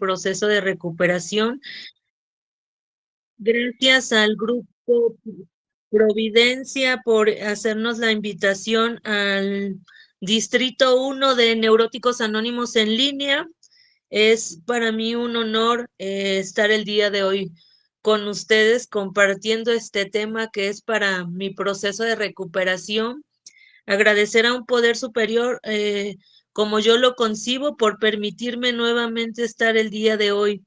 proceso de recuperación. Gracias al grupo Providencia por hacernos la invitación al Distrito 1 de Neuróticos Anónimos en línea. Es para mí un honor estar el día de hoy con ustedes compartiendo este tema que es para mi proceso de recuperación. Agradecer a un poder superior como yo lo concibo por permitirme nuevamente estar el día de hoy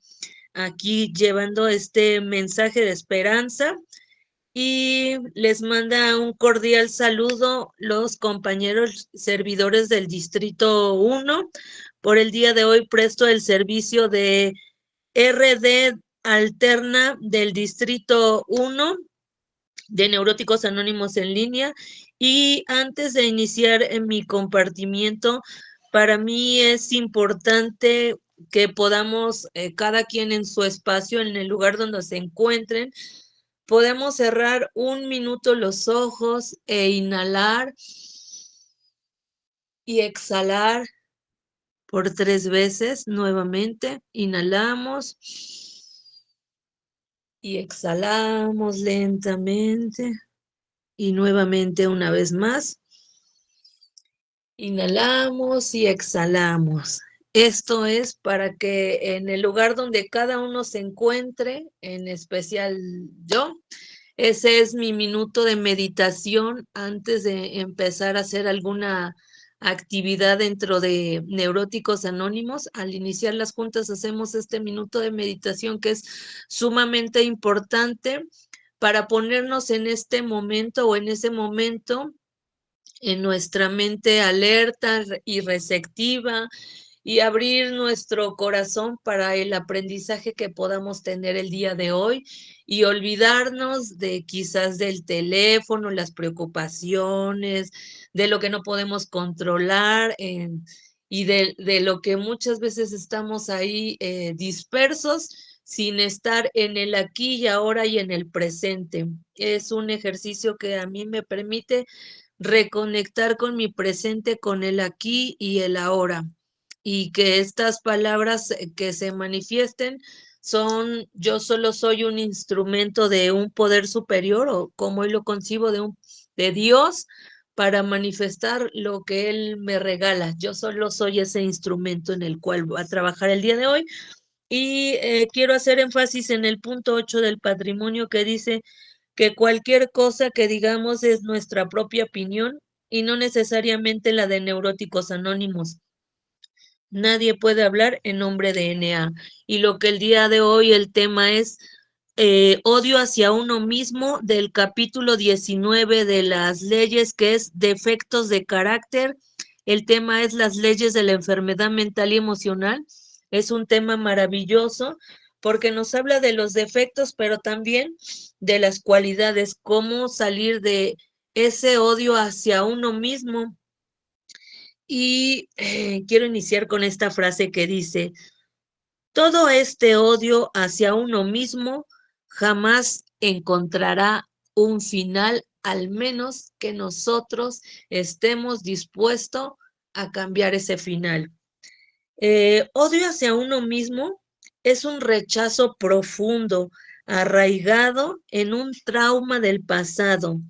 aquí llevando este mensaje de esperanza y les manda un cordial saludo los compañeros servidores del Distrito 1. Por el día de hoy presto el servicio de RD alterna del Distrito 1 de Neuróticos Anónimos en línea. Y antes de iniciar en mi compartimiento, para mí es importante que podamos, cada quien en su espacio, en el lugar donde se encuentren, podemos cerrar un minuto los ojos e inhalar y exhalar por 3 veces nuevamente. Inhalamos y exhalamos lentamente. Y nuevamente una vez más. Inhalamos y exhalamos. Esto es para que en el lugar donde cada uno se encuentre, en especial yo, ese es mi minuto de meditación antes de empezar a hacer alguna actividad dentro de Neuróticos Anónimos. Al iniciar las juntas hacemos este minuto de meditación que es sumamente importante para ponernos en este momento o en ese momento en nuestra mente alerta y receptiva y abrir nuestro corazón para el aprendizaje que podamos tener el día de hoy y olvidarnos de quizás del teléfono, las preocupaciones, de lo que no podemos controlar y de lo que muchas veces estamos ahí dispersos sin estar en el aquí y ahora y en el presente. Es un ejercicio que a mí me permite reconectar con mi presente, con el aquí y el ahora, y que estas palabras que se manifiesten son, yo solo soy un instrumento de un poder superior, o como hoy lo concibo, de Dios, para manifestar lo que Él me regala. Yo solo soy ese instrumento en el cual voy a trabajar el día de hoy. Y quiero hacer énfasis en el punto 8 del patrimonio que dice que cualquier cosa que digamos es nuestra propia opinión y no necesariamente la de Neuróticos Anónimos. Nadie puede hablar en nombre de NA. Y lo que el día de hoy el tema es odio hacia uno mismo del capítulo 19 de las leyes, que es defectos de carácter. El tema es las leyes de la enfermedad mental y emocional. Es un tema maravilloso porque nos habla de los defectos, pero también de las cualidades, cómo salir de ese odio hacia uno mismo. Y quiero iniciar con esta frase que dice, todo este odio hacia uno mismo jamás encontrará un final, al menos que nosotros estemos dispuestos a cambiar ese final. Odio hacia uno mismo es un rechazo profundo, arraigado en un trauma del pasado.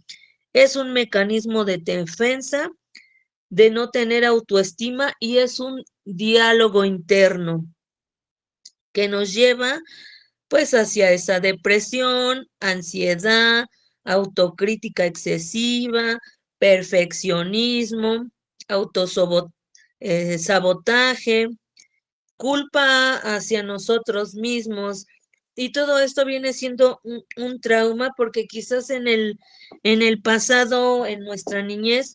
Es un mecanismo de defensa, de no tener autoestima, y es un diálogo interno que nos lleva pues hacia esa depresión, ansiedad, autocrítica excesiva, perfeccionismo, sabotaje, culpa hacia nosotros mismos. Y todo esto viene siendo un trauma porque quizás en el pasado, en nuestra niñez,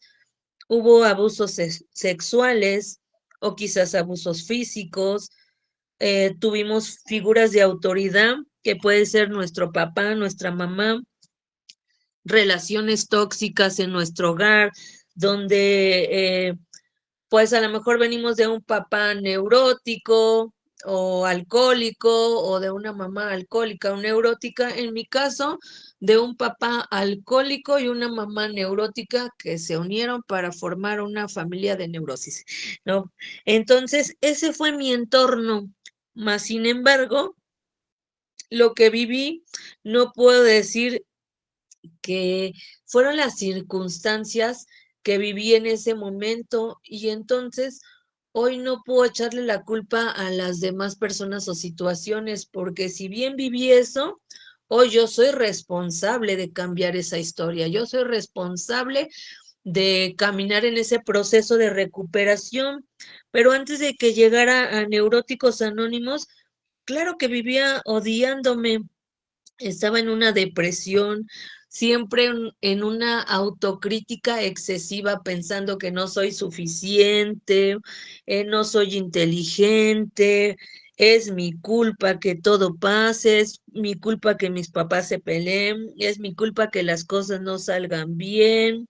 hubo abusos sexuales o quizás abusos físicos. Tuvimos figuras de autoridad que puede ser nuestro papá, nuestra mamá, relaciones tóxicas en nuestro hogar, donde pues a lo mejor venimos de un papá neurótico o alcohólico o de una mamá alcohólica o neurótica. En mi caso, de un papá alcohólico y una mamá neurótica que se unieron para formar una familia de neurosis, ¿no? Entonces, ese fue mi entorno. Mas, sin embargo, lo que viví, no puedo decir que fueron las circunstancias que viví en ese momento y entonces hoy no puedo echarle la culpa a las demás personas o situaciones, porque si bien viví eso, hoy yo soy responsable de cambiar esa historia, yo soy responsable de caminar en ese proceso de recuperación, pero antes de que llegara a Neuróticos Anónimos, claro que vivía odiándome, estaba en una depresión, siempre en una autocrítica excesiva, pensando que no soy suficiente, no soy inteligente, es mi culpa que todo pase, es mi culpa que mis papás se peleen, es mi culpa que las cosas no salgan bien.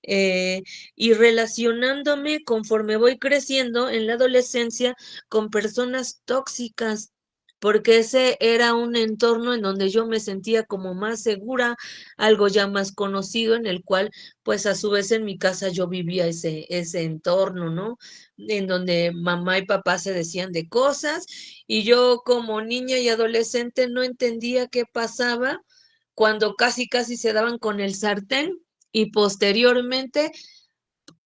eh, y relacionándome conforme voy creciendo en la adolescencia con personas tóxicas, porque ese era un entorno en donde yo me sentía como más segura, algo ya más conocido, en el cual, pues a su vez en mi casa yo vivía ese entorno, ¿no? En donde mamá y papá se decían de cosas y yo como niña y adolescente no entendía qué pasaba cuando casi casi se daban con el sartén y posteriormente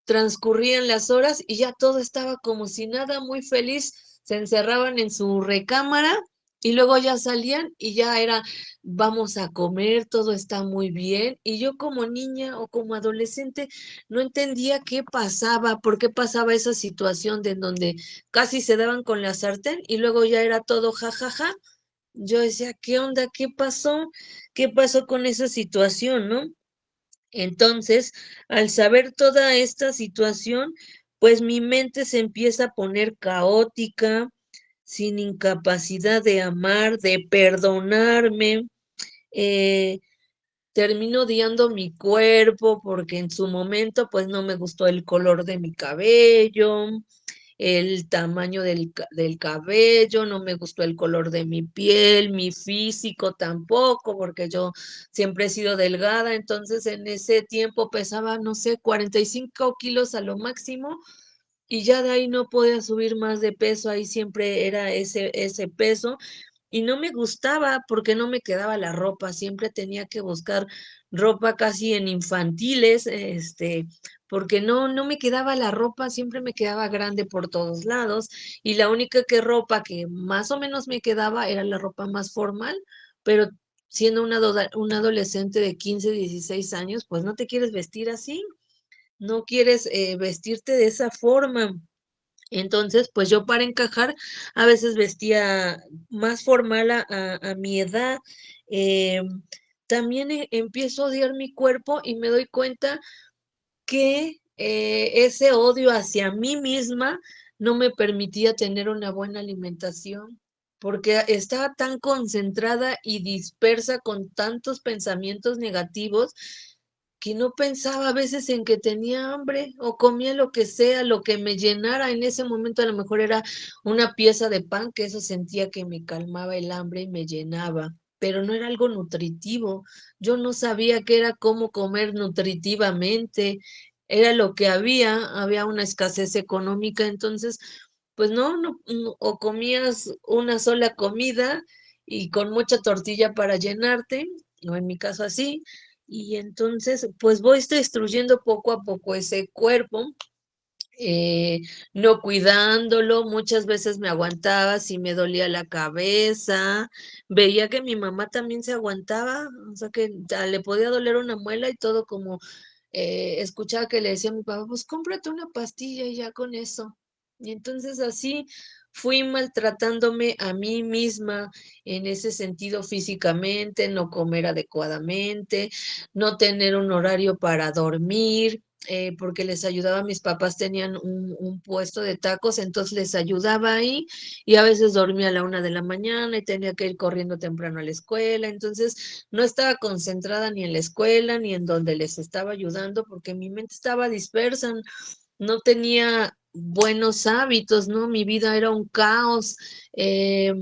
transcurrían las horas y ya todo estaba como si nada, muy feliz, se encerraban en su recámara y luego ya salían y ya era, vamos a comer, todo está muy bien. Y yo como niña o como adolescente no entendía qué pasaba, por qué pasaba esa situación de en donde casi se daban con la sartén y luego ya era todo jajaja. Yo decía, ¿qué onda? ¿Qué pasó? ¿Qué pasó con esa situación, no? Entonces, al saber toda esta situación, pues mi mente se empieza a poner caótica, sin incapacidad de amar, de perdonarme. eh, Termino odiando mi cuerpo porque en su momento pues no me gustó el color de mi cabello, el tamaño del cabello, no me gustó el color de mi piel, mi físico tampoco, porque yo siempre he sido delgada, entonces en ese tiempo pesaba, no sé, 45 kilos a lo máximo y ya de ahí no podía subir más de peso, ahí siempre era ese peso y no me gustaba porque no me quedaba la ropa, siempre tenía que buscar ropa casi en infantiles, porque no me quedaba la ropa, siempre me quedaba grande por todos lados y la única que ropa que más o menos me quedaba era la ropa más formal, pero siendo una adolescente de 15 16 años, pues no te quieres vestir así, no quieres vestirte de esa forma. Entonces, pues yo para encajar a veces vestía más formal a mi edad. eh, También empiezo a odiar mi cuerpo y me doy cuenta que ese odio hacia mí misma no me permitía tener una buena alimentación, porque estaba tan concentrada y dispersa con tantos pensamientos negativos que no pensaba a veces en que tenía hambre o comía lo que sea, lo que me llenara. En ese momento a lo mejor era una pieza de pan, que eso sentía que me calmaba el hambre y me llenaba, pero no era algo nutritivo. Yo no sabía qué era cómo comer nutritivamente, era lo que había una escasez económica, entonces, pues o comías una sola comida y con mucha tortilla para llenarte, o en mi caso así, y entonces, pues voy destruyendo poco a poco ese cuerpo, eh, no cuidándolo, muchas veces me aguantaba si me dolía la cabeza, veía que mi mamá también se aguantaba, o sea que ya le podía doler una muela y todo como escuchaba que le decía a mi papá, pues cómprate una pastilla y ya con eso. Y entonces así fui maltratándome a mí misma en ese sentido físicamente, no comer adecuadamente, no tener un horario para dormir, porque les ayudaba, mis papás tenían un puesto de tacos, entonces les ayudaba ahí y a veces dormía a la 1 de la mañana y tenía que ir corriendo temprano a la escuela, entonces no estaba concentrada ni en la escuela ni en donde les estaba ayudando porque mi mente estaba dispersa, no tenía buenos hábitos, ¿no? Mi vida era un caos. eh,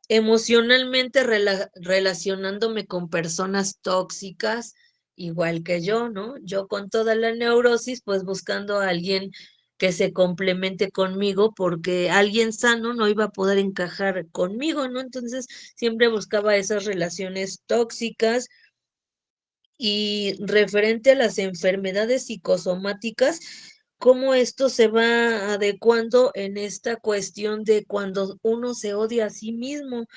Emocionalmente relacionándome con personas tóxicas, igual que yo, ¿no? Yo con toda la neurosis, pues buscando a alguien que se complemente conmigo, porque alguien sano no iba a poder encajar conmigo, ¿no? Entonces siempre buscaba esas relaciones tóxicas. Y referente a las enfermedades psicosomáticas, cómo esto se va adecuando en esta cuestión de cuando uno se odia a sí mismo.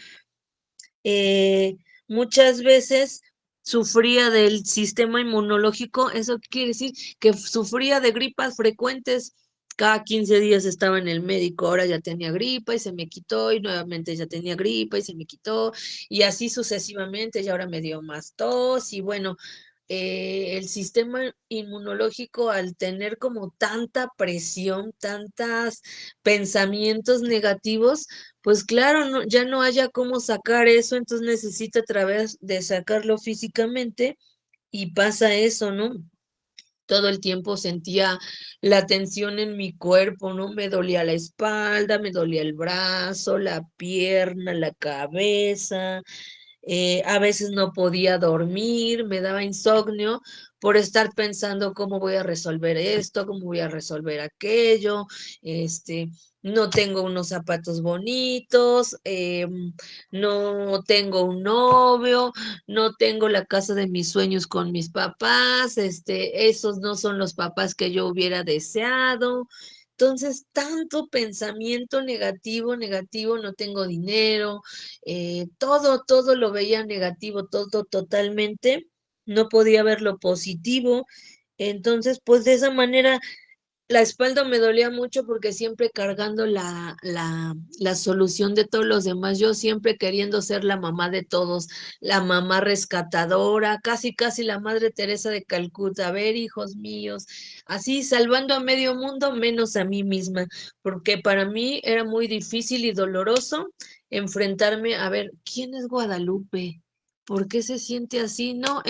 Muchas veces sufría del sistema inmunológico, eso quiere decir que sufría de gripas frecuentes. Cada 15 días estaba en el médico, ahora ya tenía gripa y se me quitó, y nuevamente ya tenía gripa y se me quitó, y así sucesivamente, y ahora me dio más tos, y bueno, el sistema inmunológico, al tener como tanta presión, tantos pensamientos negativos, pues claro, ya no haya cómo sacar eso, entonces necesita a través de sacarlo físicamente, y pasa eso, ¿no? Todo el tiempo sentía la tensión en mi cuerpo, ¿no? Me dolía la espalda, me dolía el brazo, la pierna, la cabeza. A veces no podía dormir, me daba insomnio por estar pensando cómo voy a resolver esto, cómo voy a resolver aquello, este, no tengo unos zapatos bonitos, no tengo un novio, no tengo la casa de mis sueños con mis papás, esos no son los papás que yo hubiera deseado. Entonces, tanto pensamiento negativo, negativo, no tengo dinero, todo lo veía negativo, todo totalmente, no podía ver lo positivo. Entonces, pues de esa manera la espalda me dolía mucho porque siempre cargando la solución de todos los demás, yo siempre queriendo ser la mamá de todos, la mamá rescatadora, casi, casi la Madre Teresa de Calcuta. A ver, hijos míos, así salvando a medio mundo menos a mí misma, porque para mí era muy difícil y doloroso enfrentarme a ver, ¿quién es Guadalupe? ¿Por qué se siente así? No,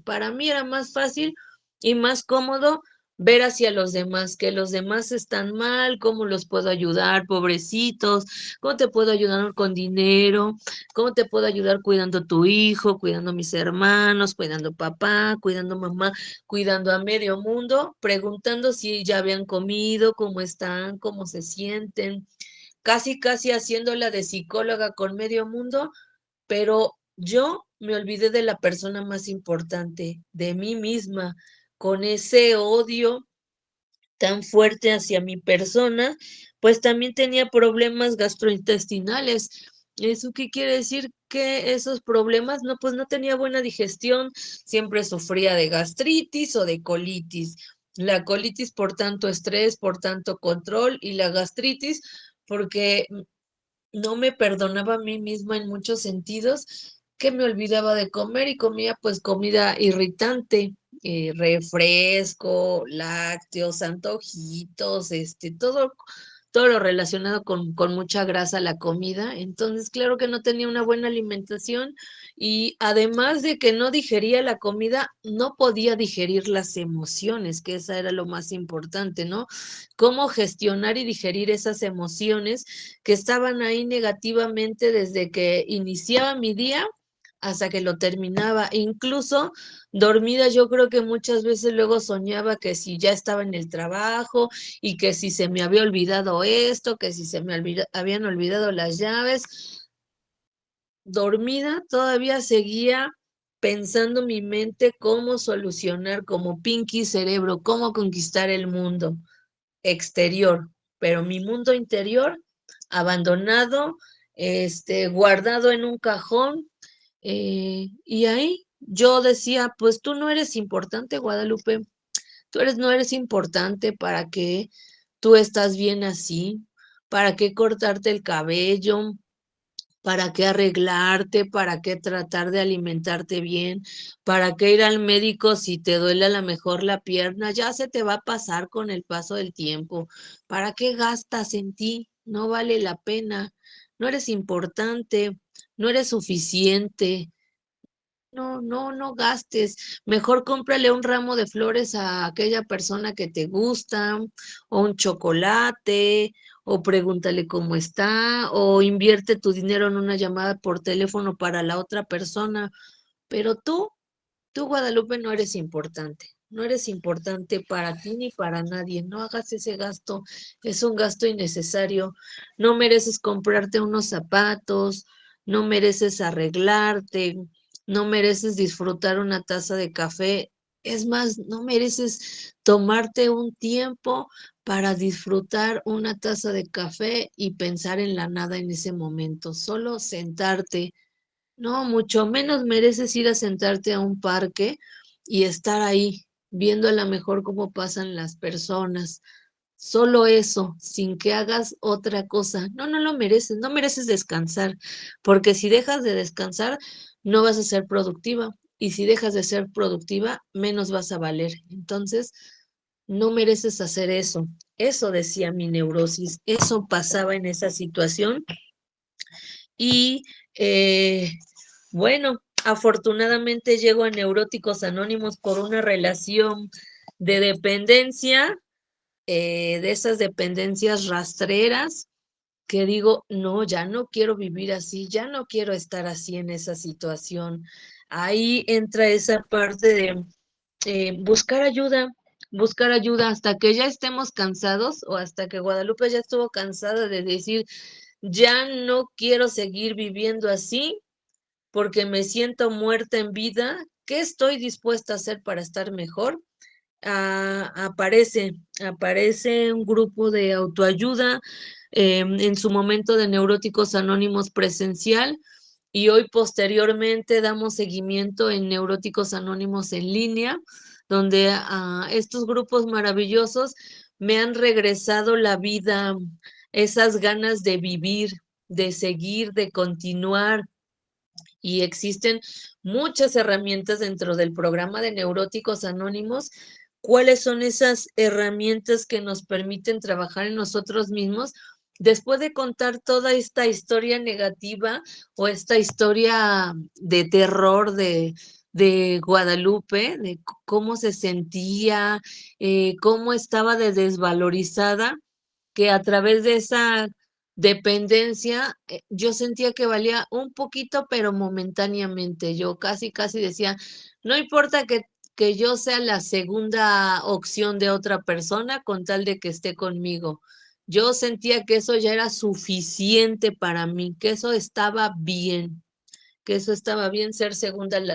para mí era más fácil y más cómodo ver hacia los demás, que los demás están mal, cómo los puedo ayudar, pobrecitos, cómo te puedo ayudar con dinero, cómo te puedo ayudar cuidando a tu hijo, cuidando a mis hermanos, cuidando a papá, cuidando a mamá, cuidando a medio mundo, preguntando si ya habían comido, cómo están, cómo se sienten, casi, casi haciéndola de psicóloga con medio mundo, pero yo me olvidé de la persona más importante, de mí misma, con ese odio tan fuerte hacia mi persona, pues también tenía problemas gastrointestinales. ¿Eso qué quiere decir? Que esos problemas, no, pues no tenía buena digestión, siempre sufría de gastritis o de colitis. La colitis por tanto estrés, por tanto control, y la gastritis porque no me perdonaba a mí misma en muchos sentidos, que me olvidaba de comer y comía pues comida irritante, refresco, lácteos, antojitos, todo lo relacionado con mucha grasa, la comida. Entonces, claro que no tenía una buena alimentación, y además de que no digería la comida, no podía digerir las emociones, que esa era lo más importante, ¿no? Cómo gestionar y digerir esas emociones que estaban ahí negativamente desde que iniciaba mi día hasta que lo terminaba. Incluso dormida, yo creo que muchas veces luego soñaba que si ya estaba en el trabajo, y que si se me había olvidado esto, que si se me habían olvidado las llaves. Dormida todavía seguía pensando mi mente cómo solucionar, como Pinky Cerebro, cómo conquistar el mundo exterior, pero mi mundo interior abandonado, guardado en un cajón, y ahí yo decía, pues tú no eres importante, Guadalupe, no eres importante. ¿Para qué tú estás bien así? ¿Para qué cortarte el cabello? ¿Para qué arreglarte? ¿Para qué tratar de alimentarte bien? ¿Para qué ir al médico si te duele a lo mejor la pierna? Ya se te va a pasar con el paso del tiempo. ¿Para qué gastas en ti? No vale la pena. No eres importante, no eres suficiente. No, no, no gastes. Mejor cómprale un ramo de flores a aquella persona que te gusta, o un chocolate, o pregúntale cómo está, o invierte tu dinero en una llamada por teléfono para la otra persona. Pero tú, Guadalupe, no eres importante. no eres importante para ti ni para nadie, no hagas ese gasto, es un gasto innecesario, no mereces comprarte unos zapatos, no mereces arreglarte, no mereces disfrutar una taza de café, es más, no mereces tomarte un tiempo para disfrutar una taza de café y pensar en la nada en ese momento, solo sentarte. No, mucho menos mereces ir a sentarte a un parque y estar ahí viendo a lo mejor cómo pasan las personas. Solo eso, sin que hagas otra cosa. No, no lo mereces, no mereces descansar, porque si dejas de descansar, no vas a ser productiva. Y si dejas de ser productiva, menos vas a valer. Entonces, no mereces hacer eso. Eso decía mi neurosis, eso pasaba en esa situación. Y bueno, afortunadamente llego a Neuróticos Anónimos por una relación de dependencia, de esas dependencias rastreras, que digo, no, ya no quiero vivir así, ya no quiero estar así en esa situación. Ahí entra esa parte de buscar ayuda hasta que ya estemos cansados o hasta que Guadalupe ya estuvo cansada de decir, ya no quiero seguir viviendo así porque me siento muerta en vida. ¿Qué estoy dispuesta a hacer para estar mejor? Aparece un grupo de autoayuda, en su momento de Neuróticos Anónimos presencial, y hoy posteriormente damos seguimiento en Neuróticos Anónimos en línea, donde estos grupos maravillosos me han regresado la vida, esas ganas de vivir, de seguir, de continuar, y existen muchas herramientas dentro del programa de Neuróticos Anónimos. ¿Cuáles son esas herramientas que nos permiten trabajar en nosotros mismos? Después de contar toda esta historia negativa o esta historia de terror de Guadalupe, de cómo se sentía, cómo estaba de desvalorizada, que a través de esa dependencia, yo sentía que valía un poquito, pero momentáneamente. Yo casi decía, no importa que yo sea la segunda opción de otra persona con tal de que esté conmigo. Yo sentía que eso ya era suficiente para mí, que eso estaba bien ser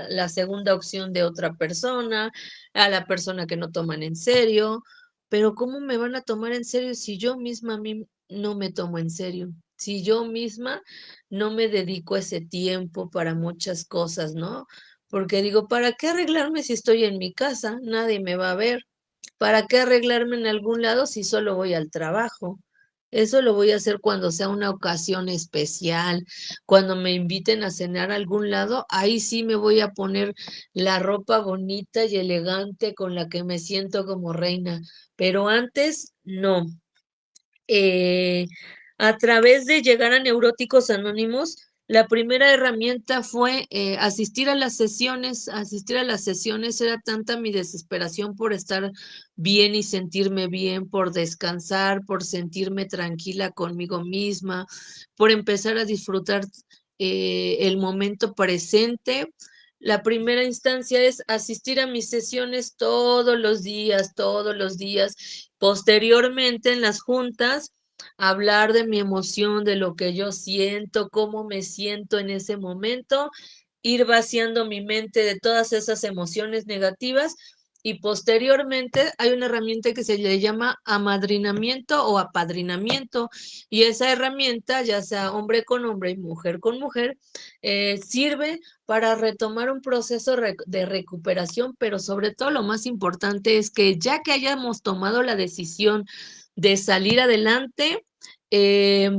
la segunda opción de otra persona, a la persona que no toman en serio, pero ¿cómo me van a tomar en serio si yo misma a mí no me tomo en serio? Si yo misma no me dedico ese tiempo para muchas cosas, ¿no? Porque digo, ¿para qué arreglarme si estoy en mi casa? Nadie me va a ver. ¿Para qué arreglarme en algún lado si solo voy al trabajo? Eso lo voy a hacer cuando sea una ocasión especial, cuando me inviten a cenar a algún lado, ahí sí me voy a poner la ropa bonita y elegante con la que me siento como reina, pero antes no. eh, a través de llegar a Neuróticos Anónimos, la primera herramienta fue asistir a las sesiones era tanta mi desesperación por estar bien y sentirme bien, por descansar, por sentirme tranquila conmigo misma, por empezar a disfrutar el momento presente. La primera instancia es asistir a mis sesiones todos los días, todos los días. Posteriormente, en las juntas, hablar de mi emoción, de lo que yo siento, cómo me siento en ese momento, ir vaciando mi mente de todas esas emociones negativas, y posteriormente hay una herramienta que se le llama amadrinamiento o apadrinamiento, y esa herramienta, ya sea hombre con hombre y mujer con mujer, sirve para retomar un proceso de recuperación, pero sobre todo lo más importante es que ya que hayamos tomado la decisión de salir adelante, eh,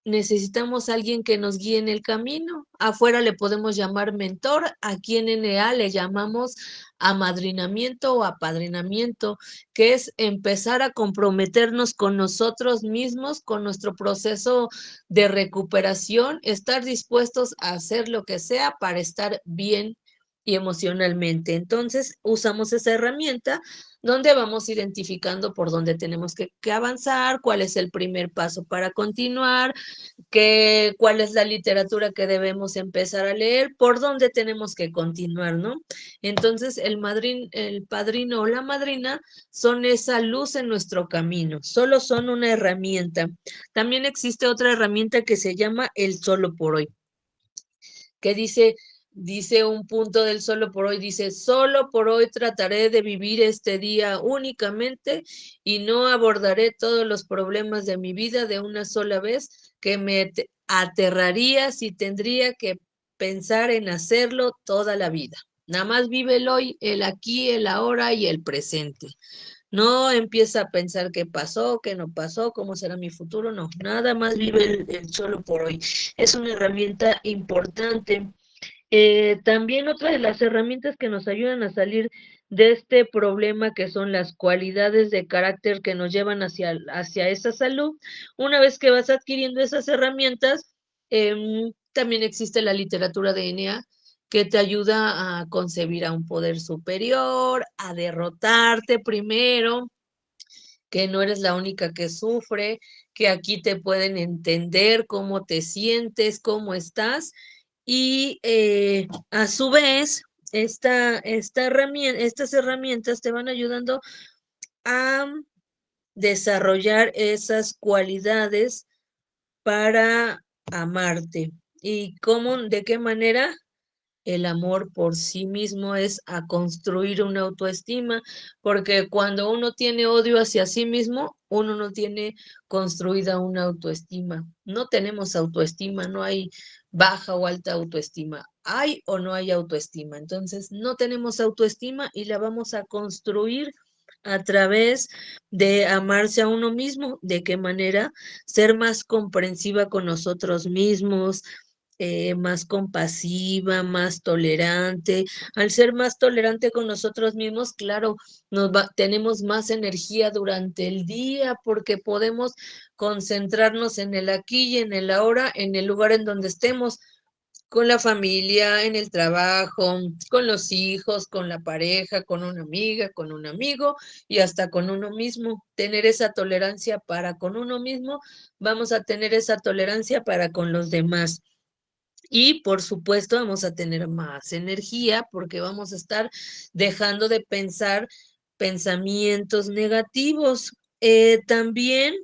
necesitamos a alguien que nos guíe en el camino. Afuera le podemos llamar mentor, aquí en NA le llamamos amadrinamiento o apadrinamiento, que es empezar a comprometernos con nosotros mismos, con nuestro proceso de recuperación, estar dispuestos a hacer lo que sea para estar bien y emocionalmente. Entonces, usamos esa herramienta donde vamos identificando por dónde tenemos que avanzar, cuál es el primer paso para continuar, cuál es la literatura que debemos empezar a leer, por dónde tenemos que continuar, ¿no? Entonces, el padrino o la madrina son esa luz en nuestro camino, solo son una herramienta. También existe otra herramienta que se llama el solo por hoy, que dice un punto del solo por hoy, dice, solo por hoy trataré de vivir este día únicamente y no abordaré todos los problemas de mi vida de una sola vez, que me aterraría si tendría que pensar en hacerlo toda la vida. Nada más vive el hoy, el aquí, el ahora y el presente. No empieza a pensar qué pasó, qué no pasó, cómo será mi futuro, no, nada más vive el solo por hoy. Es una herramienta importante. También otra de las herramientas que nos ayudan a salir de este problema, que son las cualidades de carácter que nos llevan hacia esa salud. Una vez que vas adquiriendo esas herramientas, también existe la literatura de DNA que te ayuda a concebir a un poder superior, a derrotarte primero, que no eres la única que sufre, que aquí te pueden entender cómo te sientes, cómo estás, y a su vez, estas herramientas te van ayudando a desarrollar esas cualidades para amarte. ¿Y cómo, de qué manera? El amor por sí mismo es a construir una autoestima, porque cuando uno tiene odio hacia sí mismo, uno no tiene construida una autoestima. No tenemos autoestima, no hay baja o alta autoestima. Hay o no hay autoestima. Entonces, no tenemos autoestima y la vamos a construir a través de amarse a uno mismo. ¿De qué manera? Ser más comprensiva con nosotros mismos, más compasiva, más tolerante. Al ser más tolerante con nosotros mismos, claro, tenemos más energía durante el día porque podemos concentrarnos en el aquí y en el ahora, en el lugar en donde estemos, con la familia, en el trabajo, con los hijos, con la pareja, con una amiga, con un amigo y hasta con uno mismo. Tener esa tolerancia para con uno mismo, vamos a tener esa tolerancia para con los demás. Y por supuesto vamos a tener más energía porque vamos a estar dejando de pensar pensamientos negativos. También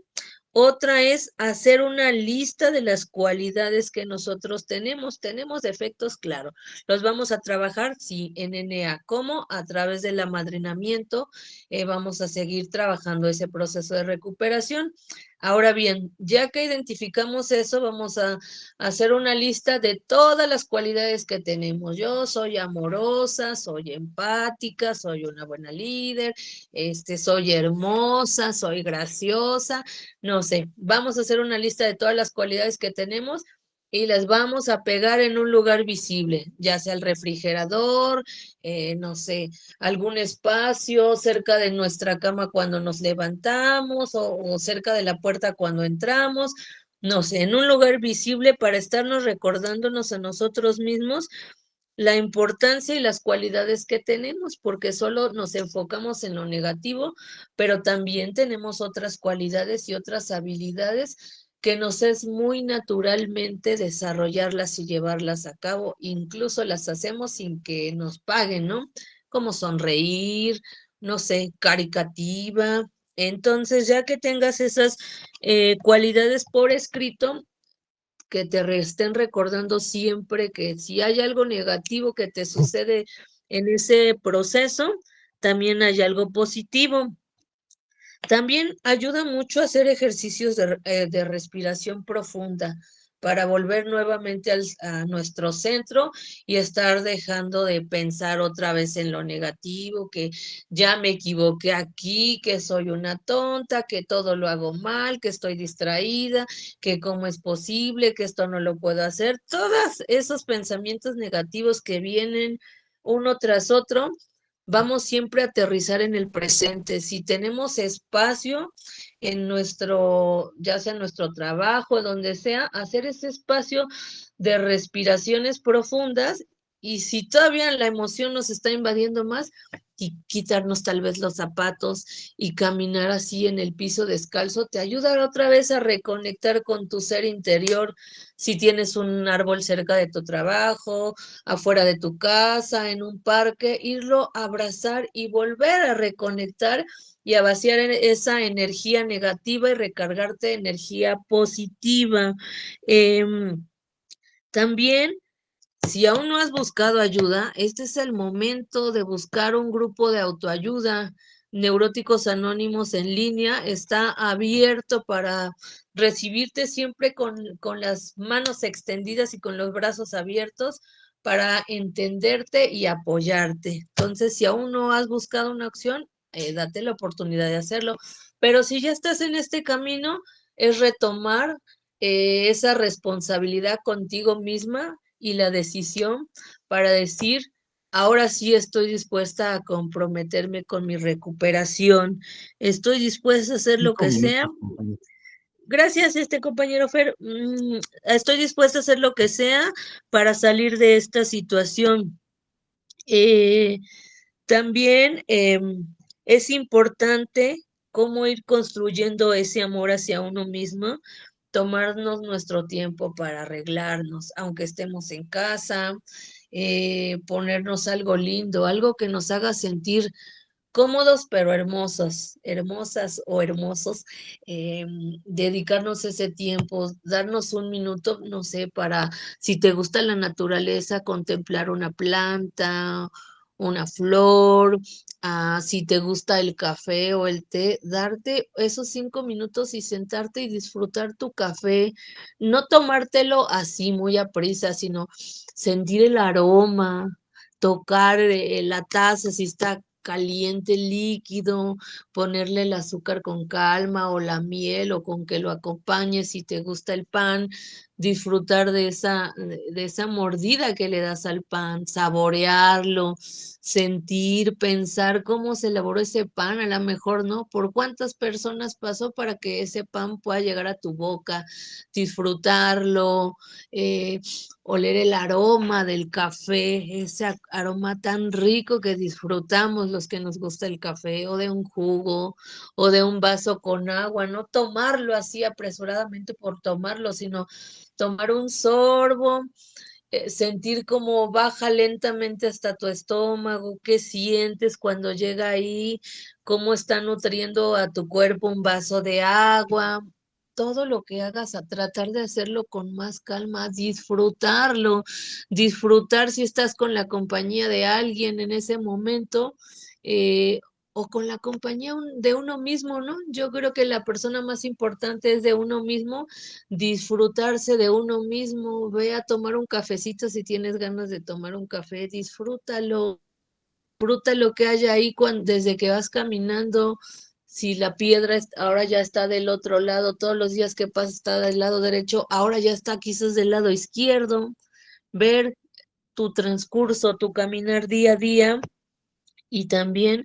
otra es hacer una lista de las cualidades que nosotros tenemos. Tenemos defectos, claro. Los vamos a trabajar, sí, en NA. ¿Cómo? A través del amadrinamiento. Vamos a seguir trabajando ese proceso de recuperación. Ahora bien, ya que identificamos eso, vamos a hacer una lista de todas las cualidades que tenemos. Yo soy amorosa, soy empática, soy una buena líder, soy hermosa, soy graciosa, no sé. Vamos a hacer una lista de todas las cualidades que tenemos y las vamos a pegar en un lugar visible, ya sea el refrigerador, no sé, algún espacio cerca de nuestra cama cuando nos levantamos o cerca de la puerta cuando entramos, no sé, en un lugar visible para estarnos recordándonos a nosotros mismos la importancia y las cualidades que tenemos, porque solo nos enfocamos en lo negativo, pero también tenemos otras cualidades y otras habilidades que nos es muy naturalmente desarrollarlas y llevarlas a cabo, incluso las hacemos sin que nos paguen, ¿no? Como sonreír, no sé, caricativa. Entonces, ya que tengas esas cualidades por escrito, que te estén recordando siempre que si hay algo negativo que te sucede en ese proceso, también hay algo positivo. También ayuda mucho a hacer ejercicios de respiración profunda para volver nuevamente a nuestro centro y estar dejando de pensar otra vez en lo negativo, que ya me equivoqué aquí, que soy una tonta, que todo lo hago mal, que estoy distraída, que cómo es posible, que esto no lo puedo hacer. Todos esos pensamientos negativos que vienen uno tras otro, vamos siempre a aterrizar en el presente. Si tenemos espacio en nuestro, ya sea en nuestro trabajo, donde sea, hacer ese espacio de respiraciones profundas Y si todavía la emoción nos está invadiendo más, y quitarnos tal vez los zapatos y caminar así en el piso descalzo te ayuda otra vez a reconectar con tu ser interior. Si tienes un árbol cerca de tu trabajo, afuera de tu casa, en un parque, irlo a abrazar y volver a reconectar y a vaciar esa energía negativa y recargarte de energía positiva. También, si aún no has buscado ayuda, este es el momento de buscar un grupo de autoayuda. Neuróticos Anónimos en línea está abierto para recibirte siempre con las manos extendidas y con los brazos abiertos para entenderte y apoyarte. Entonces, si aún no has buscado una opción, date la oportunidad de hacerlo. Pero si ya estás en este camino, es retomar esa responsabilidad contigo misma y la decisión para decir, ahora sí estoy dispuesta a comprometerme con mi recuperación, estoy dispuesta a hacer lo Cinco que sea. minutos, compañero. Gracias, compañero Fer. Estoy dispuesta a hacer lo que sea para salir de esta situación. Eh, También es importante cómo ir construyendo ese amor hacia uno mismo, tomarnos nuestro tiempo para arreglarnos, aunque estemos en casa, ponernos algo lindo, algo que nos haga sentir cómodos pero hermosos, hermosas o hermosos, dedicarnos ese tiempo, darnos un minuto, no sé, para, si te gusta la naturaleza, contemplar una planta, una flor, si te gusta el café o el té, darte esos 5 minutos y sentarte y disfrutar tu café, no tomártelo así muy a prisa, sino sentir el aroma, tocar la taza si está caliente, líquido, ponerle el azúcar con calma o la miel o con que lo acompañes si te gusta el pan, disfrutar de esa mordida que le das al pan, saborearlo, sentir, pensar cómo se elaboró ese pan, a lo mejor, ¿no? Por cuántas personas pasó para que ese pan pueda llegar a tu boca, disfrutarlo, eh, oler el aroma del café, ese aroma tan rico que disfrutamos los que nos gusta el café, o de un jugo, o de un vaso con agua, no tomarlo así apresuradamente por tomarlo, sino tomar un sorbo, sentir cómo baja lentamente hasta tu estómago, qué sientes cuando llega ahí, cómo está nutriendo a tu cuerpo un vaso de agua. Todo lo que hagas, a tratar de hacerlo con más calma, disfrutarlo, disfrutar si estás con la compañía de alguien en ese momento, o con la compañía de uno mismo, ¿no? Yo creo que la persona más importante es de uno mismo, disfrutarse de uno mismo. Ve a tomar un cafecito si tienes ganas de tomar un café, disfrútalo, disfruta lo que haya ahí desde que vas caminando. Si la piedra ahora ya está del otro lado, todos los días que pasas está del lado derecho, ahora ya está quizás del lado izquierdo. Ver tu transcurso, tu caminar día a día, y también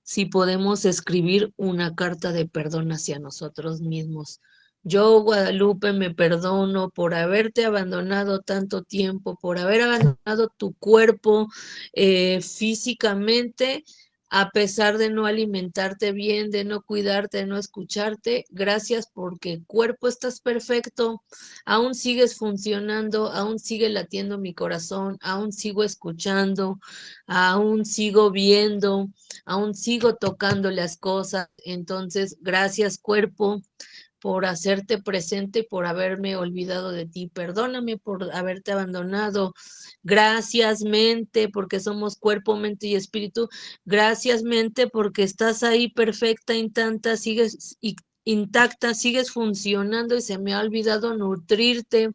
si podemos escribir una carta de perdón hacia nosotros mismos. Yo, Guadalupe, me perdono por haberte abandonado tanto tiempo, por haber abandonado tu cuerpo físicamente, a pesar de no alimentarte bien, de no cuidarte, de no escucharte. Gracias porque el cuerpo estás perfecto, aún sigues funcionando, aún sigue latiendo mi corazón, aún sigo escuchando, aún sigo viendo, aún sigo tocando las cosas. Entonces, gracias cuerpo por hacerte presente y por haberme olvidado de ti. Perdóname por haberte abandonado. Gracias mente, porque somos cuerpo, mente y espíritu. Gracias mente, porque estás ahí perfecta, intacta, intacta, sigues funcionando y se me ha olvidado nutrirte.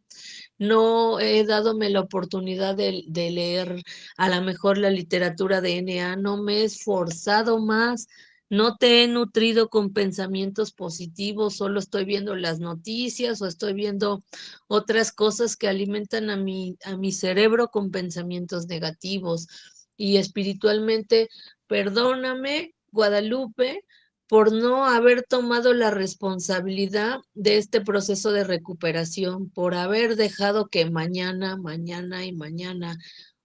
No he dadome la oportunidad de leer a lo mejor la literatura de NA, no me he esforzado más, no te he nutrido con pensamientos positivos, solo estoy viendo las noticias o estoy viendo otras cosas que alimentan a mi cerebro con pensamientos negativos. Y espiritualmente, perdóname, Guadalupe, por no haber tomado la responsabilidad de este proceso de recuperación, por haber dejado que mañana, mañana y mañana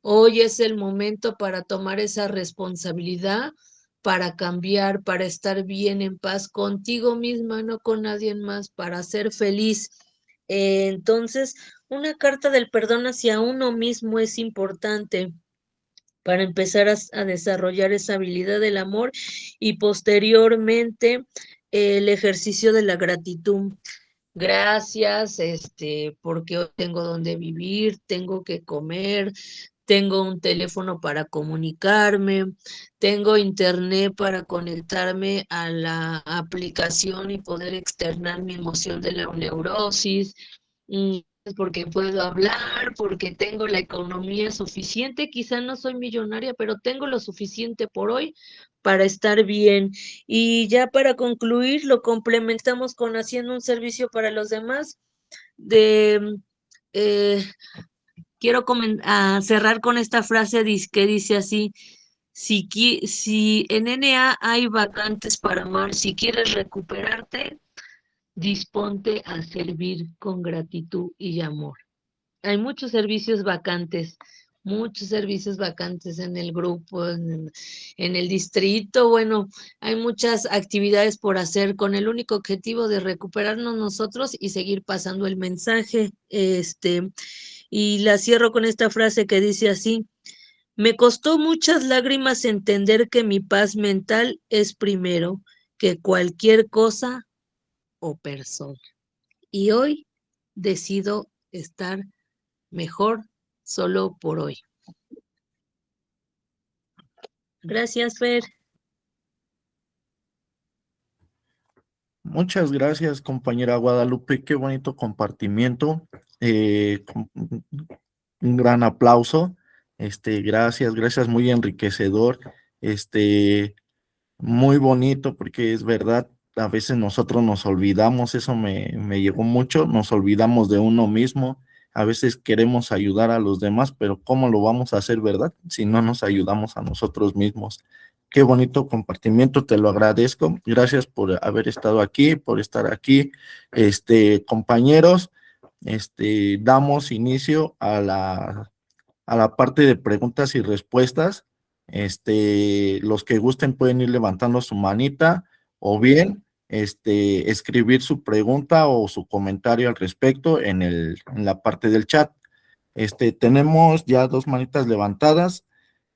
Hoy es el momento para tomar esa responsabilidad, para cambiar, para estar bien en paz contigo misma, no con nadie más, para ser feliz. Entonces, una carta del perdón hacia uno mismo es importante para empezar a desarrollar esa habilidad del amor y posteriormente el ejercicio de la gratitud. Gracias, porque hoy tengo donde vivir, tengo que comer, tengo un teléfono para comunicarme, tengo internet para conectarme a la aplicación y poder externar mi emoción de la neurosis, mm, porque puedo hablar, porque tengo la economía suficiente, quizá no soy millonaria, pero tengo lo suficiente por hoy para estar bien. Y ya para concluir, lo complementamos con haciendo un servicio para los demás. De, eh, quiero cerrar con esta frase que dice así: si en NA hay vacantes para amar, si quieres recuperarte, disponte a servir con gratitud y amor. Hay muchos servicios vacantes en el grupo, en el distrito. Bueno, hay muchas actividades por hacer con el único objetivo de recuperarnos nosotros y seguir pasando el mensaje. Y la cierro con esta frase que dice así: me costó muchas lágrimas entender que mi paz mental es primero que cualquier cosa o persona. Y hoy decido estar mejor solo por hoy. Gracias, Fer. Muchas gracias, compañera Guadalupe. Qué bonito compartimiento. Un gran aplauso. Gracias, muy enriquecedor. Muy bonito porque es verdad, a veces nosotros nos olvidamos, eso me llegó mucho, nos olvidamos de uno mismo. A veces queremos ayudar a los demás, pero ¿cómo lo vamos a hacer, verdad? Si no nos ayudamos a nosotros mismos. Qué bonito compartimiento, te lo agradezco. Gracias por haber estado aquí, por estar aquí. Compañeros, damos inicio a la parte de preguntas y respuestas. Los que gusten pueden ir levantando su manita o bien escribir su pregunta o su comentario al respecto en la parte del chat. Tenemos ya dos manitas levantadas.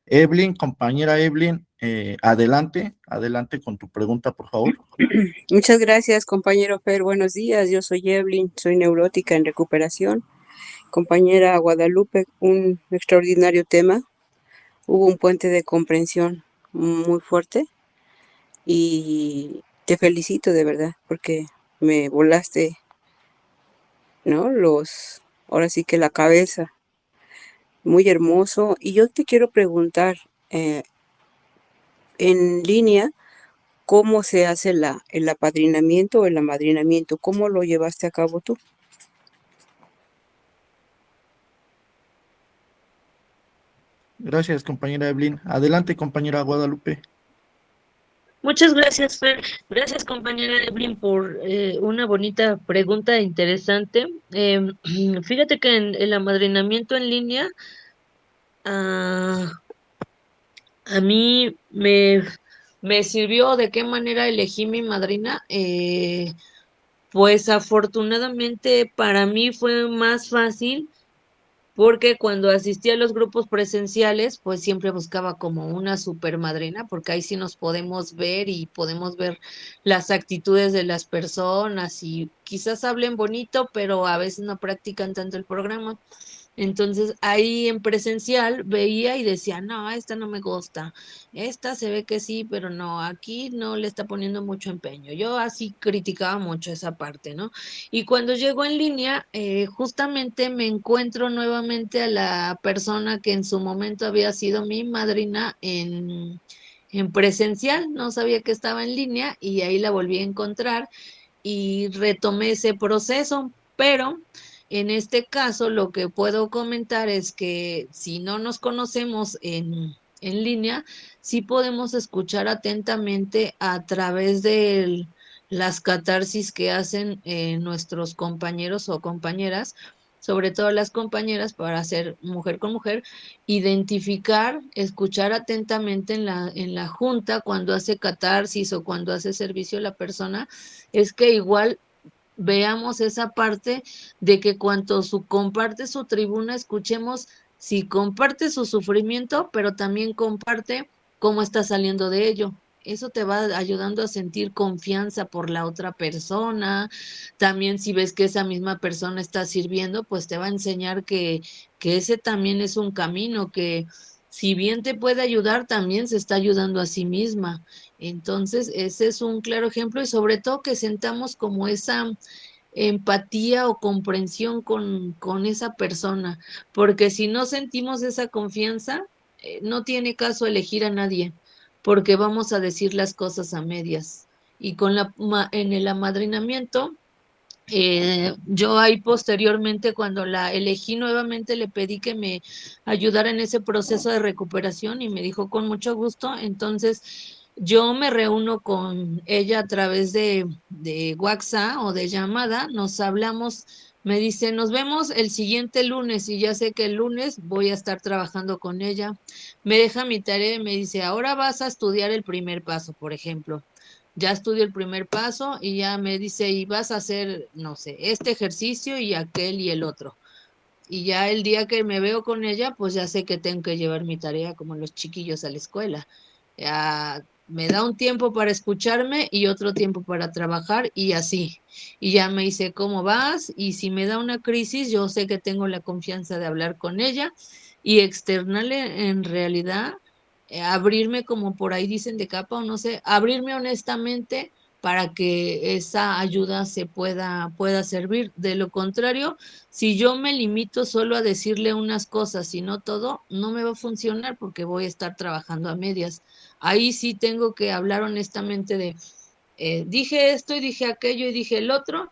Evelyn, compañera Evelyn, adelante con tu pregunta, por favor. Muchas gracias, compañero Fer. Buenos días, yo soy Evelyn, soy neurótica en recuperación. Compañera Guadalupe, un extraordinario tema. Hubo un puente de comprensión muy fuerte y te felicito de verdad porque me volaste, ¿no? Ahora sí que la cabeza, muy hermoso. Y yo te quiero preguntar, en línea, ¿cómo se hace el apadrinamiento o el amadrinamiento? ¿Cómo lo llevaste a cabo tú? Gracias, compañera Evelyn. Adelante, compañera Guadalupe. Muchas gracias, Fer. Gracias, compañera Evelyn, por una bonita pregunta interesante. Fíjate que en el amadrinamiento en línea, ah, a mí me sirvió. ¿De qué manera elegí mi madrina? Pues afortunadamente para mí fue más fácil, porque cuando asistía a los grupos presenciales, pues siempre buscaba como una super madrina, porque ahí sí nos podemos ver y podemos ver las actitudes de las personas y quizás hablen bonito, pero a veces no practican tanto el programa. Entonces ahí en presencial veía y decía: no, esta no me gusta, esta se ve que sí, pero no, aquí no le está poniendo mucho empeño. Yo así criticaba mucho esa parte, ¿no? Y cuando llego en línea, justamente me encuentro nuevamente a la persona que en su momento había sido mi madrina en presencial. No sabía que estaba en línea y ahí la volví a encontrar y retomé ese proceso, pero en este caso lo que puedo comentar es que si no nos conocemos en línea, sí podemos escuchar atentamente a través de las catarsis que hacen nuestros compañeros o compañeras, sobre todo las compañeras, para hacer mujer con mujer, identificar, escuchar atentamente en la junta cuando hace catarsis o cuando hace servicio la persona, es que igual veamos esa parte de que cuando comparte su tribuna, escuchemos si comparte su sufrimiento, pero también comparte cómo está saliendo de ello. Eso te va ayudando a sentir confianza por la otra persona. También si ves que esa misma persona está sirviendo, pues te va a enseñar que ese también es un camino, que si bien te puede ayudar, también se está ayudando a sí misma. Entonces, ese es un claro ejemplo y sobre todo que sentamos como esa empatía o comprensión con esa persona, porque si no sentimos esa confianza, no tiene caso elegir a nadie, porque vamos a decir las cosas a medias. Y con en el amadrinamiento, yo ahí posteriormente, cuando la elegí nuevamente, le pedí que me ayudara en ese proceso de recuperación y me dijo con mucho gusto. Entonces, yo me reúno con ella a través de WhatsApp o de llamada, nos hablamos, me dice, nos vemos el siguiente lunes y ya sé que el lunes voy a estar trabajando con ella. Me deja mi tarea y me dice, ahora vas a estudiar el primer paso, por ejemplo. Ya estudio el primer paso y ya me dice, y vas a hacer, no sé, este ejercicio y aquel y el otro. Y ya el día que me veo con ella, pues ya sé que tengo que llevar mi tarea como los chiquillos a la escuela. Ya me da un tiempo para escucharme y otro tiempo para trabajar y así. Y ya me dice, ¿cómo vas? Y si me da una crisis, yo sé que tengo la confianza de hablar con ella y externarle en realidad, abrirme como por ahí dicen de capa o no sé, abrirme honestamente para que esa ayuda se pueda servir. De lo contrario, si yo me limito solo a decirle unas cosas y no todo, no me va a funcionar porque voy a estar trabajando a medias. Ahí sí tengo que hablar honestamente de, dije esto y dije aquello y dije el otro,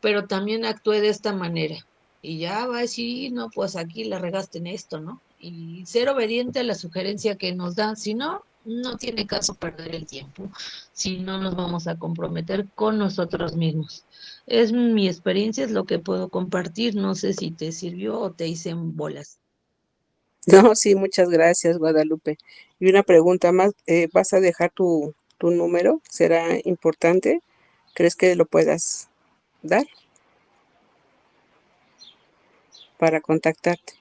pero también actué de esta manera. Y ya va a decir, no, pues aquí la regaste en esto, ¿no? Y ser obediente a la sugerencia que nos dan, si no, no tiene caso perder el tiempo, si no nos vamos a comprometer con nosotros mismos. Es mi experiencia, es lo que puedo compartir, no sé si te sirvió o te hice en bolas. No, sí, muchas gracias, Guadalupe. Y una pregunta más, ¿vas a dejar tu número? ¿Será importante? ¿Crees que lo puedas dar para contactarte?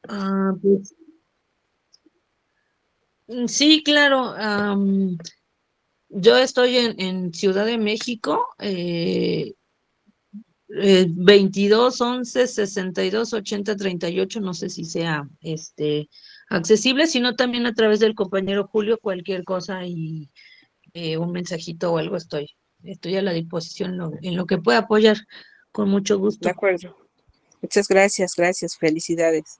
Ah, pues, sí, claro. Yo estoy en Ciudad de México, 22 11 62 80 38, no sé si sea accesible, sino también a través del compañero Julio, cualquier cosa y un mensajito o algo estoy a la disposición en lo que pueda apoyar, con mucho De gusto. acuerdo. Muchas gracias, gracias, felicidades.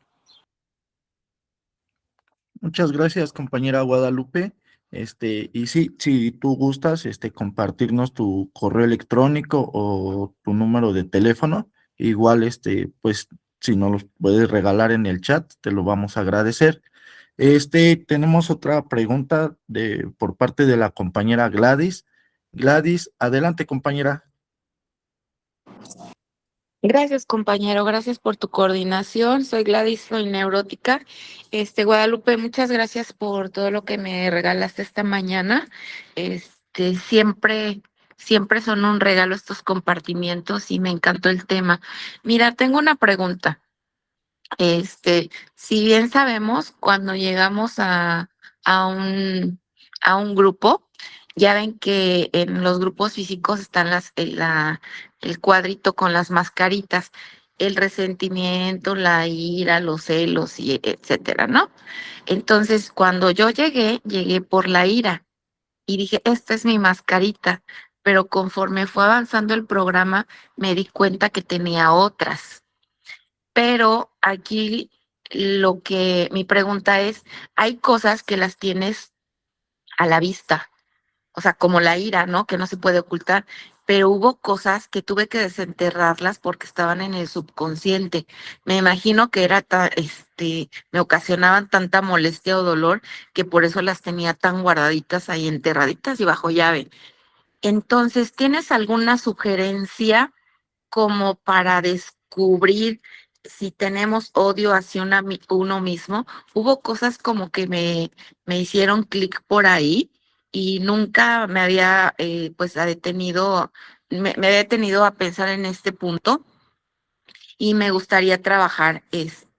Muchas gracias, compañera Guadalupe. Y sí, si tú gustas, compartirnos tu correo electrónico o tu número de teléfono, igual, pues, si nos los puedes regalar en el chat, te lo vamos a agradecer. Tenemos otra pregunta por parte de la compañera Gladys. Gladys, adelante, compañera. Gracias, compañero. Gracias por tu coordinación. Soy Gladys, soy neurótica. Guadalupe, muchas gracias por todo lo que me regalaste esta mañana. Siempre son un regalo estos compartimientos y me encantó el tema. Mira, tengo una pregunta. Si bien sabemos, cuando llegamos a a un grupo, ya ven que en los grupos físicos están el cuadrito con las mascaritas, el resentimiento, la ira, los celos y etcétera, ¿no? Entonces, cuando yo llegué por la ira y dije, esta es mi mascarita, pero conforme fue avanzando el programa, me di cuenta que tenía otras. Pero aquí mi pregunta es, hay cosas que las tienes a la vista, o sea, como la ira, ¿no? Que no se puede ocultar, pero hubo cosas que tuve que desenterrarlas porque estaban en el subconsciente. Me imagino que me ocasionaban tanta molestia o dolor que por eso las tenía tan guardaditas ahí, enterraditas y bajo llave. Entonces, ¿tienes alguna sugerencia como para descubrir si tenemos odio hacia uno mismo. Hubo cosas como que me hicieron clic por ahí y nunca me había pues detenido, me había detenido a pensar en este punto y me gustaría trabajar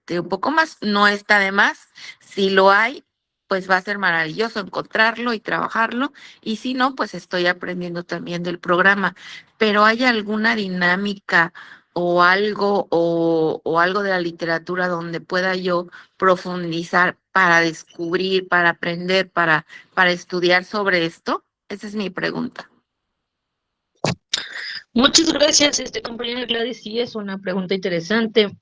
un poco más. No está de más. Si lo hay, pues va a ser maravilloso encontrarlo y trabajarlo. Y si no, pues estoy aprendiendo también del programa. Pero ¿hay alguna dinámica o algo de la literatura donde pueda yo profundizar para descubrir, para aprender, para estudiar sobre esto? Esa es mi pregunta. Muchas gracias, compañera Gladys. Sí, es una pregunta interesante.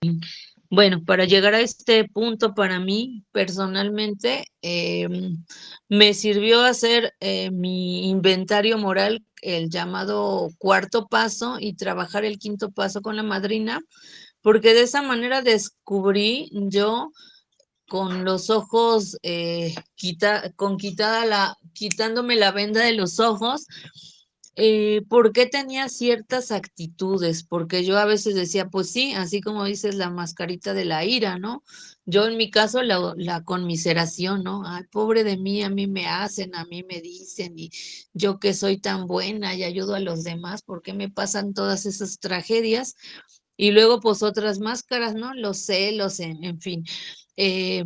Bueno, para llegar a este punto, para mí personalmente, me sirvió hacer mi inventario moral, el llamado cuarto paso, y trabajar el quinto paso con la madrina, porque de esa manera descubrí yo con los ojos, quitándome la venda de los ojos, por qué tenía ciertas actitudes, porque yo a veces decía, pues sí, así como dices, la mascarita de la ira, ¿no? Yo en mi caso la conmiseración, ¿no? Ay, pobre de mí, a mí me hacen, a mí me dicen, y yo que soy tan buena y ayudo a los demás, ¿por qué me pasan todas esas tragedias? Y luego, pues otras máscaras, ¿no? Los celos, en fin. Eh,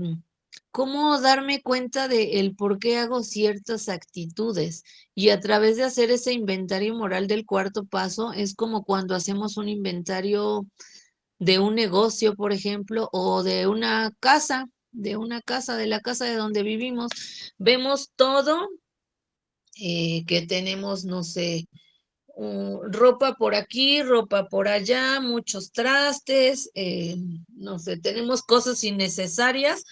¿Cómo darme cuenta de el por qué hago ciertas actitudes? Y a través de hacer ese inventario moral del cuarto paso, es como cuando hacemos un inventario de un negocio, por ejemplo, o de la casa de donde vivimos. Vemos todo que tenemos, no sé, ropa por aquí, ropa por allá, muchos trastes, no sé, tenemos cosas innecesarias,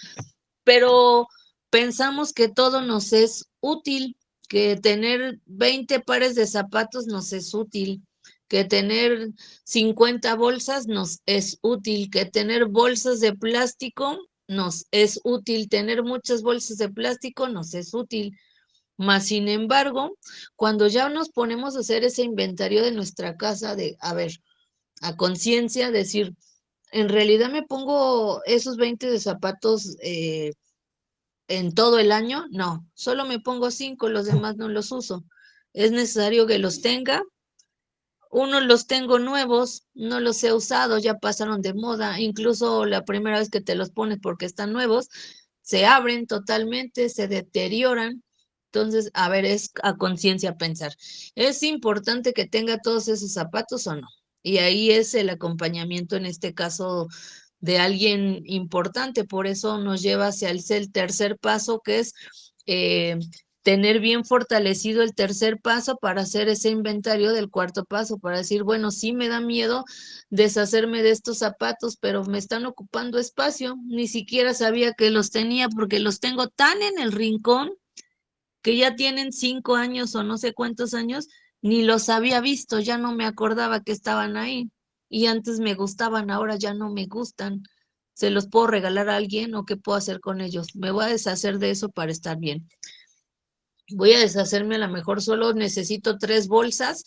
pero pensamos que todo nos es útil, que tener 20 pares de zapatos nos es útil, que tener 50 bolsas nos es útil, que tener bolsas de plástico nos es útil, tener muchas bolsas de plástico nos es útil. Mas, sin embargo, cuando ya nos ponemos a hacer ese inventario de nuestra casa, de, a ver, a conciencia, decir, en realidad me pongo esos 20 de zapatos en todo el año, no, solo me pongo 5, los demás no los uso. Es necesario que los tenga. Unos los tengo nuevos, no los he usado, ya pasaron de moda, incluso la primera vez que te los pones porque están nuevos, se abren totalmente, se deterioran. Entonces, a ver, es a conciencia pensar. ¿Es importante que tenga todos esos zapatos o no? Y ahí es el acompañamiento, en este caso, de alguien importante. Por eso nos lleva hacia el tercer paso, que es eh, tener bien fortalecido el tercer paso para hacer ese inventario del cuarto paso, para decir, bueno, sí me da miedo deshacerme de estos zapatos, pero me están ocupando espacio. Ni siquiera sabía que los tenía porque los tengo tan en el rincón que ya tienen 5 años o no sé cuántos años, ni los había visto, ya no me acordaba que estaban ahí. Y antes me gustaban, ahora ya no me gustan. ¿Se los puedo regalar a alguien o qué puedo hacer con ellos? Me voy a deshacer de eso para estar bien. Voy a deshacerme, a lo mejor solo necesito 3 bolsas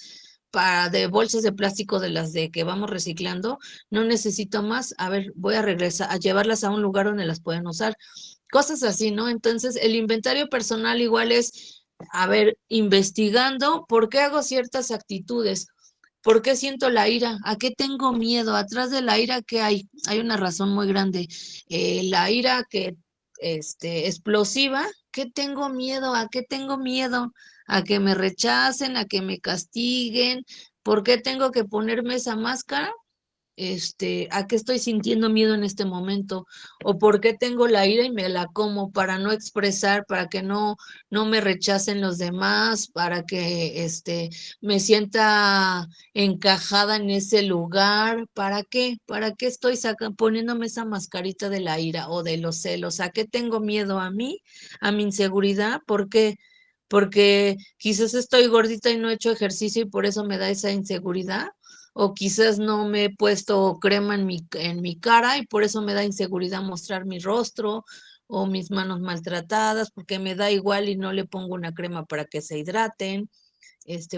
de bolsas de plástico de las de que vamos reciclando, no necesito más. A ver, voy a regresar a llevarlas a un lugar donde las pueden usar. Cosas así, ¿no? Entonces, el inventario personal igual es, a ver, investigando por qué hago ciertas actitudes. ¿Por qué siento la ira? ¿A qué tengo miedo? Atrás de la ira, ¿qué hay? Hay una razón muy grande. La ira que, explosiva, ¿qué tengo miedo? ¿A qué tengo miedo? ¿A que me rechacen? ¿A que me castiguen? ¿Por qué tengo que ponerme esa máscara? ¿A qué estoy sintiendo miedo en este momento? ¿O por qué tengo la ira y me la como para no expresar, para que no me rechacen los demás, para que me sienta encajada en ese lugar? ¿Para qué? ¿Para qué estoy poniéndome esa mascarita de la ira o de los celos? ¿A qué tengo miedo? ¿A mí? ¿A mi inseguridad? ¿Por qué? Porque quizás estoy gordita y no he hecho ejercicio y por eso me da esa inseguridad, o quizás no me he puesto crema en mi cara y por eso me da inseguridad mostrar mi rostro, o mis manos maltratadas porque me da igual y no le pongo una crema para que se hidraten.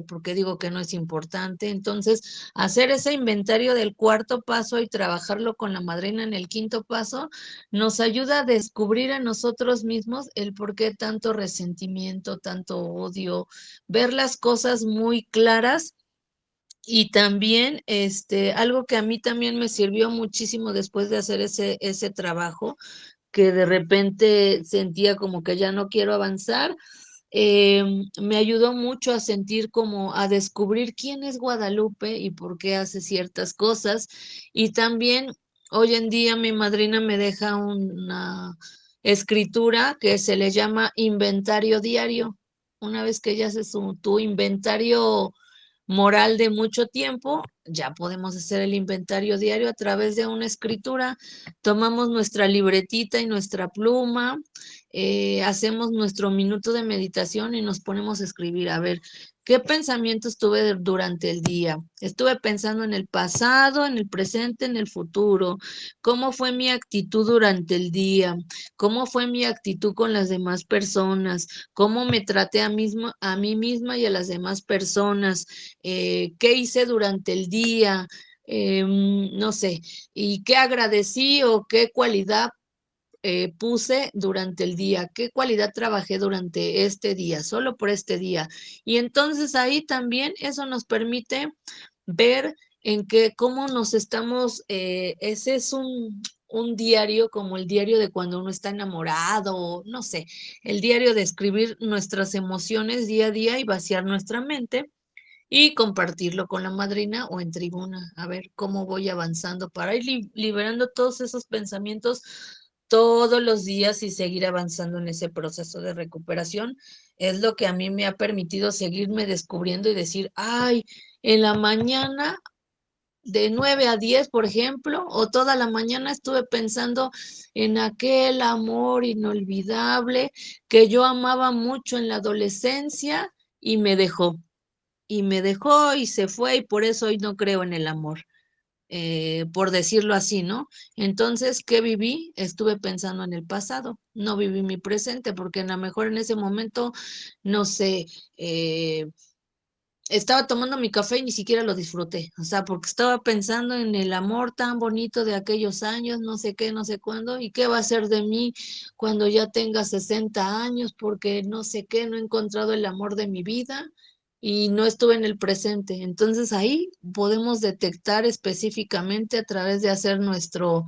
porque digo que no es importante. Entonces, hacer ese inventario del cuarto paso y trabajarlo con la madrina en el quinto paso nos ayuda a descubrir en nosotros mismos el por qué tanto resentimiento, tanto odio, ver las cosas muy claras. Y también, algo que a mí también me sirvió muchísimo después de hacer ese trabajo, que de repente sentía como que ya no quiero avanzar, me ayudó mucho a sentir como a descubrir quién es Guadalupe y por qué hace ciertas cosas. Y también hoy en día mi madrina me deja una escritura que se le llama inventario diario. Una vez que ya haces tu inventario moral de mucho tiempo, ya podemos hacer el inventario diario a través de una escritura. Tomamos nuestra libretita y nuestra pluma, hacemos nuestro minuto de meditación y nos ponemos a escribir, a ver, ¿qué pensamientos tuve durante el día? Estuve pensando en el pasado, en el presente, en el futuro. ¿Cómo fue mi actitud durante el día? ¿Cómo fue mi actitud con las demás personas? ¿Cómo me traté a mí misma y a las demás personas? ¿Qué hice durante el día? No sé, y qué agradecí o qué cualidad puse durante el día, qué cualidad trabajé durante este día, solo por este día. Y entonces ahí también eso nos permite ver en qué, cómo nos estamos, ese es un diario como el diario de cuando uno está enamorado, no sé, el diario de escribir nuestras emociones día a día y vaciar nuestra mente y compartirlo con la madrina o en tribuna, a ver cómo voy avanzando para ir liberando todos esos pensamientos todos los días y seguir avanzando en ese proceso de recuperación. Es lo que a mí me ha permitido seguirme descubriendo y decir, ay, en la mañana de 9 a 10, por ejemplo, o toda la mañana estuve pensando en aquel amor inolvidable que yo amaba mucho en la adolescencia y me dejó y se fue y por eso hoy no creo en el amor, por decirlo así, ¿no? Entonces, ¿qué viví? Estuve pensando en el pasado, no viví mi presente porque a lo mejor en ese momento, no sé, eh, estaba tomando mi café y ni siquiera lo disfruté, o sea, porque estaba pensando en el amor tan bonito de aquellos años, no sé qué, no sé cuándo, y qué va a ser de mí cuando ya tenga 60 años, porque no sé qué, no he encontrado el amor de mi vida y no estuve en el presente. Entonces ahí podemos detectar específicamente a través de hacer nuestro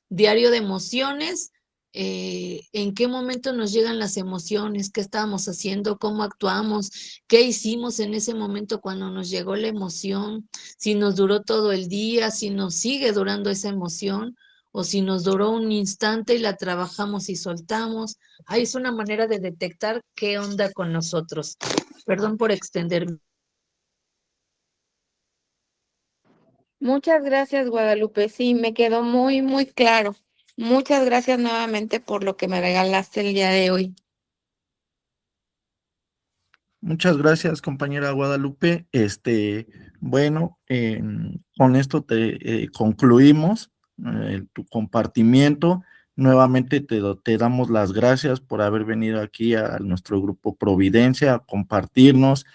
diario de emociones, en qué momento nos llegan las emociones, qué estábamos haciendo, cómo actuamos, qué hicimos en ese momento cuando nos llegó la emoción, si nos duró todo el día, si nos sigue durando esa emoción o si nos duró un instante y la trabajamos y soltamos. Ahí es una manera de detectar qué onda con nosotros. Perdón por extenderme. Muchas gracias, Guadalupe. Sí, me quedó muy, muy claro. Muchas gracias nuevamente por lo que me regalaste el día de hoy. Muchas gracias, compañera Guadalupe. Bueno, con esto te concluimos tu compartimiento. Nuevamente te damos las gracias por haber venido aquí a nuestro grupo Providencia a compartirnos.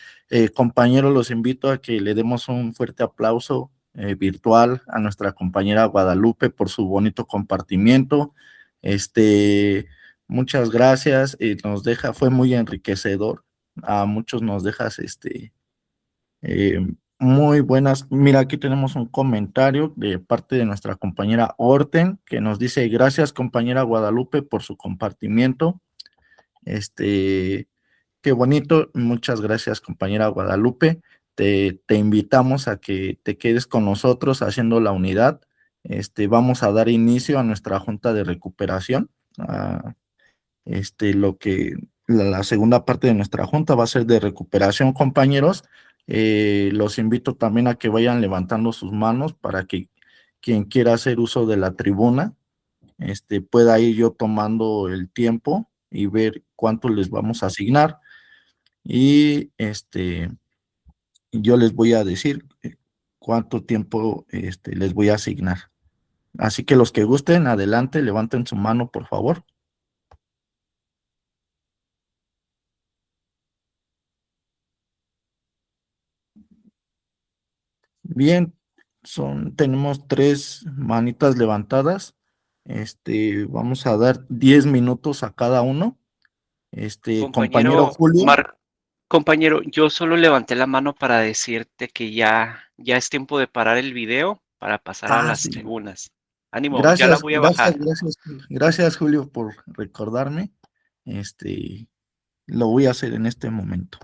Compañeros, los invito a que le demos un fuerte aplauso virtual a nuestra compañera Guadalupe por su bonito compartimiento. Muchas gracias. Fue muy enriquecedor. A muchos nos dejas eh, muy buenas. Mira, aquí tenemos un comentario de parte de nuestra compañera Orten que nos dice: gracias, compañera Guadalupe, por su compartimiento. Qué bonito. Muchas gracias, compañera Guadalupe. Te invitamos a que te quedes con nosotros haciendo la unidad. Vamos a dar inicio a nuestra junta de recuperación. Lo que la segunda parte de nuestra junta va a ser de recuperación, compañeros. Los invito también a que vayan levantando sus manos para que quien quiera hacer uso de la tribuna, pueda ir yo tomando el tiempo y ver cuánto les vamos a asignar. Y yo les voy a decir cuánto tiempo les voy a asignar. Así que los que gusten, adelante, levanten su mano, por favor. Bien, tenemos 3 manitas levantadas. Vamos a dar 10 minutos a cada uno. Compañero Compañero Julio. compañero, yo solo levanté la mano para decirte que ya es tiempo de parar el video para pasar a Ah, las sí. tribunas. Ánimo, ya la Gracias, voy a gracias, bajar. gracias. Gracias, Julio, por recordarme. Lo voy a hacer en este momento.